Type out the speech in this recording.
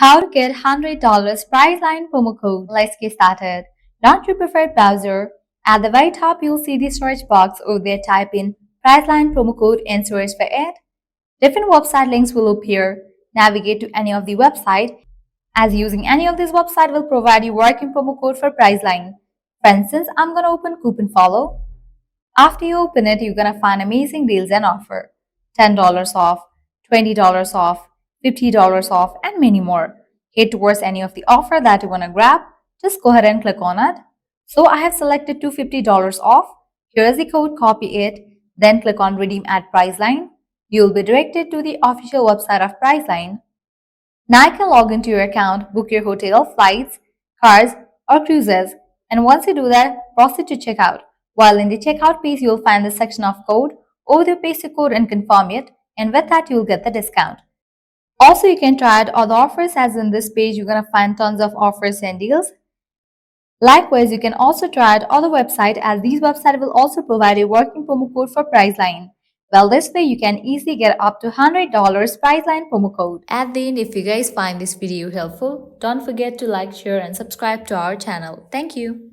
How to get $100 Priceline promo code. Let's get started. Launch your preferred browser. At the very top, you'll see the search box. Over there, type in Priceline promo code and search for it. Different website links will appear. Navigate to any of the website, as using any of these websites will provide you working promo code for Priceline. For instance, I'm gonna open Coupon Follow. After you open it, you're gonna find amazing deals and offer. $10 off, $20 off, $50 off, and many more. Head towards any of the offer that you wanna grab. Just go ahead and click on it. So I have selected $250 off. Here is the code, copy it, then click on redeem at Priceline. You'll be directed to the official website of Priceline. Now you can log into your account, book your hotel, flights, cars, or cruises. And once you do that, proceed to checkout. While in the checkout page, you'll find the section of code. Over there, paste your code and confirm it. And with that, you'll get the discount. Also, you can try out other offers, as in this page, you're going to find tons of offers and deals. Likewise, you can also try out other websites, as these websites will also provide a working promo code for Priceline. Well, this way you can easily get up to $100 Priceline promo code. At the end, if you guys find this video helpful, don't forget to like, share and subscribe to our channel. Thank you.